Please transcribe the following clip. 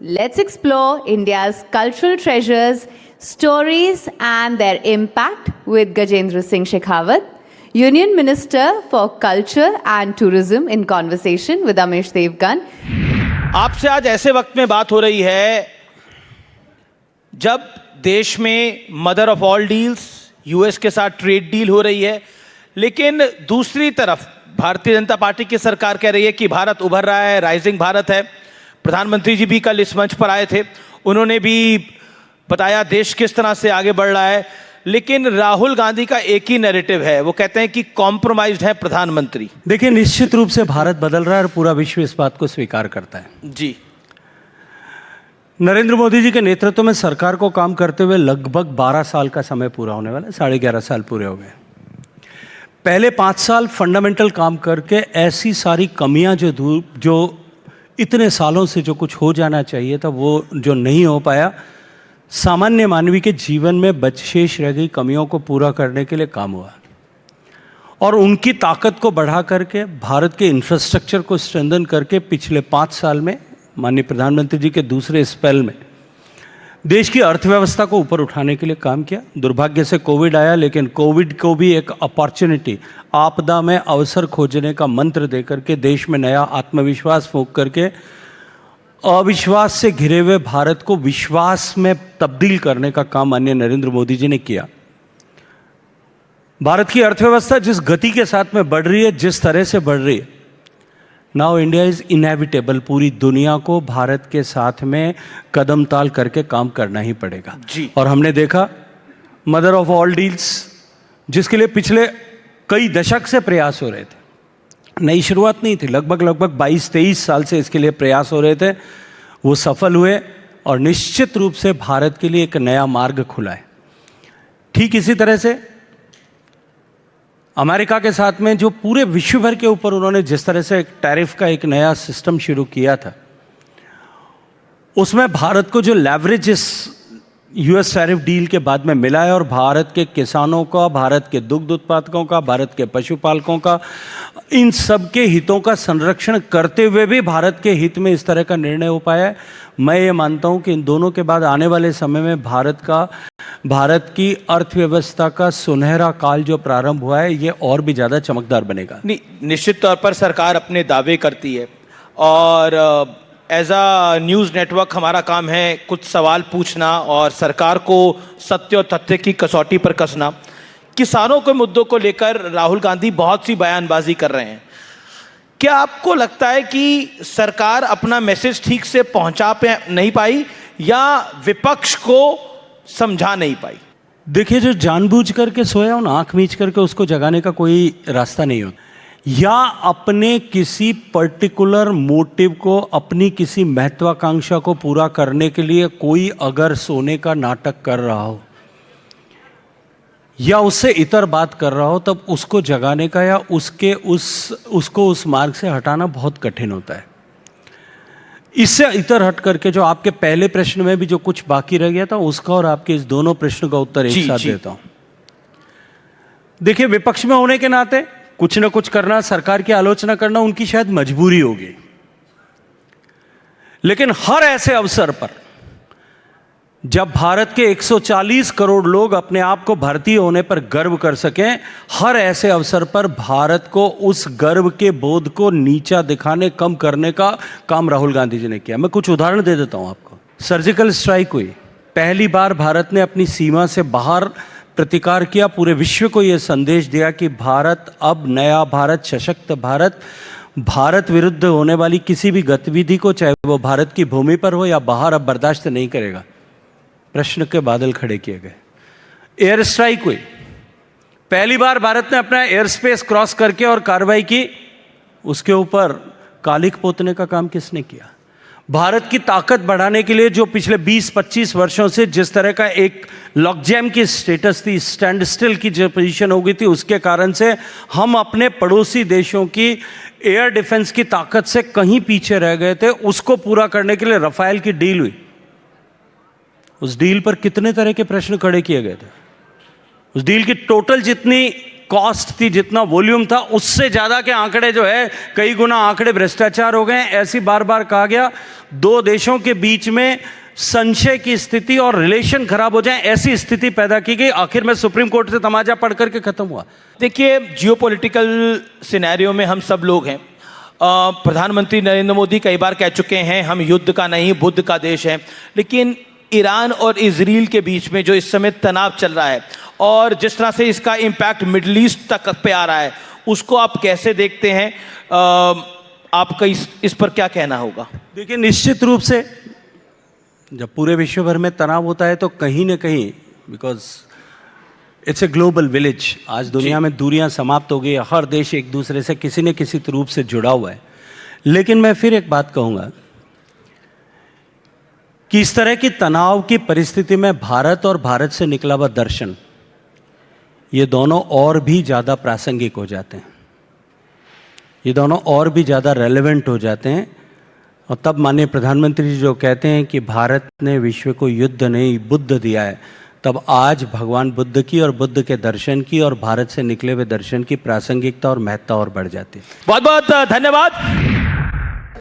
Let's explore India's cultural treasures, stories, and their impact with Gajendra Singh Shekhawat, Union Minister for Culture and Tourism, in conversation with Amish Devgan. आपसे आज ऐसे वक्त में बात हो रही है जब देश में mother of all deals US के साथ ट्रेड डील हो रही है, लेकिन दूसरी तरफ भारतीय जनता पार्टी की सरकार कह रही है कि भारत उभर रहा है, राइजिंग भारत है। प्रधानमंत्री जी भी कल इस मंच पर आए थे, उन्होंने भी बताया देश किस तरह से आगे बढ़ रहा है। लेकिन राहुल गांधी का एक ही नैरेटिव है, वो कहते हैं कि कॉम्प्रोमाइज्ड है प्रधानमंत्री। देखिए, निश्चित रूप से भारत बदल रहा है और पूरा विश्व इस बात को स्वीकार करता है। जी, नरेंद्र मोदी जी के नेतृत्व में सरकार को काम करते हुए लगभग 12 साल का समय पूरा होने वाला है, 11.5 साल पूरे हो गए। पहले 5 साल फंडामेंटल काम करके ऐसी सारी कमियां जो इतने सालों से जो कुछ हो जाना चाहिए था वो जो नहीं हो पाया, सामान्य मानवी के जीवन में बचशेष रह गई कमियों को पूरा करने के लिए काम हुआ और उनकी ताकत को बढ़ा करके भारत के इंफ्रास्ट्रक्चर को स्ट्रेंथन करके पिछले 5 साल में माननीय प्रधानमंत्री जी के दूसरे स्पेल में देश की अर्थव्यवस्था को ऊपर उठाने के लिए काम किया। दुर्भाग्य से कोविड आया, लेकिन कोविड को भी एक अपॉर्चुनिटी, आपदा में अवसर खोजने का मंत्र दे करके देश में नया आत्मविश्वास फूंक करके अविश्वास से घिरे हुए भारत को विश्वास में तब्दील करने का काम माननीय नरेंद्र मोदी जी ने किया। भारत की अर्थव्यवस्था जिस गति के साथ में बढ़ रही है, जिस तरह से बढ़ रही है, नाउ इंडिया इज इनएविटेबल। पूरी दुनिया को भारत के साथ में कदम ताल करके काम करना ही पड़ेगा जी। और हमने देखा मदर ऑफ ऑल डील्स, जिसके लिए पिछले कई दशक से प्रयास हो रहे थे, नई शुरुआत नहीं थी, लगभग 22-23 साल से इसके लिए प्रयास हो रहे थे, वो सफल हुए और निश्चित रूप से भारत के लिए एक नया मार्ग खुला है। ठीक इसी तरह से अमेरिका के साथ में जो पूरे विश्व भर के ऊपर उन्होंने जिस तरह से एक टैरिफ का एक नया सिस्टम शुरू किया था, उसमें भारत को जो लेवरेज इस यूएस टैरिफ डील के बाद में मिला है और भारत के किसानों का, भारत के दुग्ध उत्पादकों का, भारत के पशुपालकों का, इन सब के हितों का संरक्षण करते हुए भी भारत के हित में इस तरह का निर्णय हो पाया है। मैं ये मानता हूँ कि इन दोनों के बाद आने वाले समय में भारत की अर्थव्यवस्था का सुनहरा काल जो प्रारंभ हुआ है, ये और भी ज़्यादा चमकदार बनेगा। निश्चित तौर पर सरकार अपने दावे करती है और एज अ न्यूज़ नेटवर्क हमारा काम है कुछ सवाल पूछना और सरकार को सत्य और तथ्य की कसौटी पर कसना। किसानों के मुद्दों को लेकर राहुल गांधी बहुत सी बयानबाजी कर रहे हैं। क्या आपको लगता है कि सरकार अपना मैसेज ठीक से पहुंचा नहीं पाई या विपक्ष को समझा नहीं पाई? देखिए, जो जानबूझ करके सोया हो ना, आंख मीच करके उसको जगाने का कोई रास्ता नहीं होता, या अपने किसी पर्टिकुलर मोटिव को, अपनी किसी महत्वाकांक्षा को पूरा करने के लिए कोई अगर सोने का नाटक कर रहा हो या उससे इतर बात कर रहा हो, तब उसको जगाने का या उसको उस मार्ग से हटाना बहुत कठिन होता है। इससे इतर हट करके जो आपके पहले प्रश्न में भी जो कुछ बाकी रह गया था, उसका और आपके इस दोनों प्रश्न का उत्तर एक साथ देता हूं। देखिए, विपक्ष में होने के नाते कुछ ना कुछ करना, सरकार की आलोचना करना उनकी शायद मजबूरी होगी, लेकिन हर ऐसे अवसर पर जब भारत के 140 करोड़ लोग अपने आप को भारतीय होने पर गर्व कर सकें, हर ऐसे अवसर पर भारत को उस गर्व के बोध को नीचा दिखाने, कम करने का काम राहुल गांधी जी ने किया। मैं कुछ उदाहरण दे देता हूं आपको। सर्जिकल स्ट्राइक हुई, पहली बार भारत ने अपनी सीमा से बाहर प्रतिकार किया, पूरे विश्व को यह संदेश दिया कि भारत अब नया भारत, सशक्त भारत विरुद्ध होने वाली किसी भी गतिविधि को, चाहे वो भारत की भूमि पर हो या बाहर, अब बर्दाश्त नहीं करेगा। प्रश्न के बादल खड़े किए गए। एयर स्ट्राइक हुई, पहली बार भारत ने अपना एयर स्पेस क्रॉस करके और कार्रवाई की, उसके ऊपर कालिख पोतने का काम किसने किया? भारत की ताकत बढ़ाने के लिए जो पिछले 20-25 वर्षों से जिस तरह का एक लॉकजैम की स्टेटस थी, स्टैंड स्टिल की जो पोजीशन हो गई थी, उसके कारण से हम अपने पड़ोसी देशों की एयर डिफेंस की ताकत से कहीं पीछे रह गए थे। उसको पूरा करने के लिए राफेल की डील हुई। उस डील पर कितने तरह के प्रश्न खड़े किए गए थे? उस डील की टोटल जितनी कॉस्ट थी, जितना वॉल्यूम था, उससे ज़्यादा के आंकड़े जो है कई गुना आंकड़े भ्रष्टाचार हो गए। ऐसी बार बार कहा गया, दो देशों के बीच में संशय की स्थिति और रिलेशन खराब हो जाए, ऐसी स्थिति पैदा की गई। आखिर में सुप्रीम कोर्ट से तमाचा पढ़ करके खत्म हुआ। देखिए, जियोपॉलिटिकल सिनेरियो में हम सब लोग हैं। प्रधानमंत्री नरेंद्र मोदी कई बार कह चुके हैं हम युद्ध का नहीं बुद्ध का देश है, लेकिन ईरान और इजराइल के बीच में जो इस समय तनाव चल रहा है और जिस तरह से इसका इम्पैक्ट मिडल ईस्ट तक पे आ रहा है, उसको आप कैसे देखते हैं? आपका इस पर क्या कहना होगा? देखिए, निश्चित रूप से जब पूरे विश्व भर में तनाव होता है तो कहीं ना कहीं, because it's a global village, आज दुनिया में दूरियां समाप्त हो गई, हर देश एक दूसरे से किसी न किसी रूप से जुड़ा हुआ है। लेकिन मैं फिर एक बात कहूँगा कि इस तरह की तनाव की परिस्थिति में भारत और भारत से निकला हुआ दर्शन, ये दोनों और भी ज़्यादा प्रासंगिक हो जाते हैं, ये दोनों और भी ज़्यादा रेलेवेंट हो जाते हैं। और तब माननीय प्रधानमंत्री जी जो कहते हैं कि भारत ने विश्व को युद्ध नहीं बुद्ध दिया है, तब आज भगवान बुद्ध की और बुद्ध के दर्शन की और भारत से निकले हुए दर्शन की प्रासंगिकता और महत्ता और बढ़ जाती है। बहुत बहुत धन्यवाद।